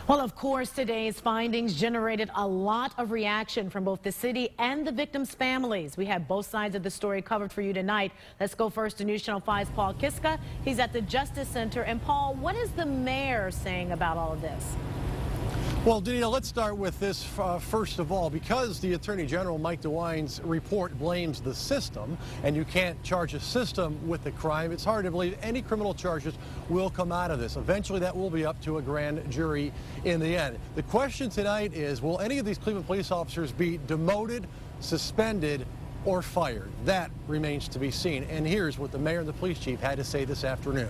Well, of course, today's findings generated a lot of reaction from both the city and the victims' families. We have both sides of the story covered for you tonight. Let's go first to News Channel 5's Paul Kiska. He's at the Justice Center. And Paul, what is the mayor saying about all of this? Well, Danita, let's start with this first of all. Because the Attorney General, Mike DeWine's report blames the system, and you can't charge a system with the crime, it's hard to believe any criminal charges will come out of this. Eventually, that will be up to a grand jury in the end. The question tonight is, will any of these Cleveland police officers be demoted, suspended, or fired? That remains to be seen. And here's what the mayor and the police chief had to say this afternoon.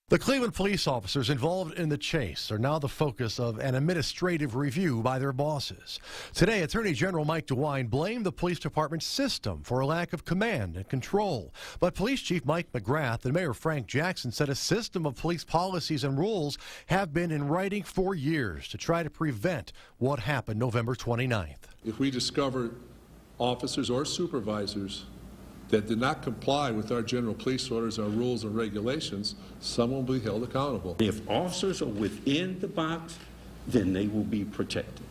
The Cleveland police officers involved in the chase are now the focus of an administrative review by their bosses. Today, Attorney General Mike DeWine blamed the police department system for a lack of command and control. But Police Chief Mike McGrath and Mayor Frank Jackson said a system of police policies and rules have been in writing for years to try to prevent what happened November 29th. If we discover officers or supervisors that did not comply with our general police orders, our rules and regulations, someone will be held accountable. If officers are within the box, then they will be protected.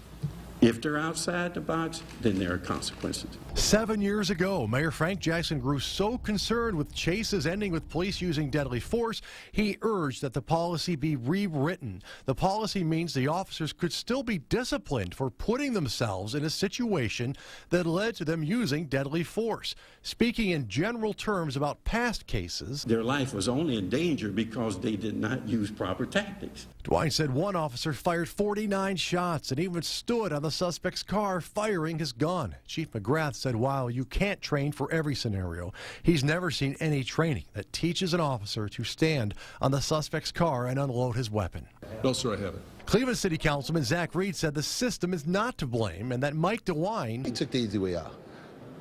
If they're outside the box, then there are consequences. 7 years ago, Mayor Frank Jackson grew so concerned with chases ending with police using deadly force, he urged that the policy be rewritten. The policy means the officers could still be disciplined for putting themselves in a situation that led to them using deadly force. Speaking in general terms about past cases, Their life was only in danger because they did not use proper tactics. DeWine said one officer fired 49 shots and even stood on the suspect's car firing his gun. Chief McGrath said while you can't train for every scenario, he's never seen any training that teaches an officer to stand on the suspect's car and unload his weapon. No, sir, I haven't. Cleveland City Councilman Zach Reed said the system is not to blame and that Mike DeWine... He took the easy way out.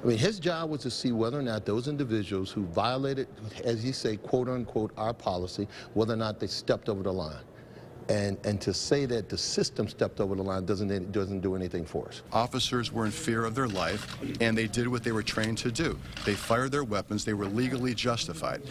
I mean, his job was to see whether or not those individuals who violated, as you say, quote unquote, our policy, whether or not they stepped over the line. And to say that the system stepped over the line doesn't do anything for us. Officers were in fear of their life, and they did what they were trained to do. They fired their weapons. They were legally justified.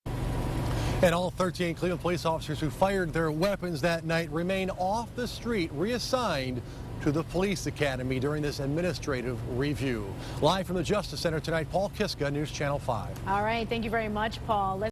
And all 13 Cleveland police officers who fired their weapons that night remain off the street, reassigned to the police academy during this administrative review. Live from the Justice Center tonight, Paul Kiska, News Channel 5. All right. Thank you very much, Paul.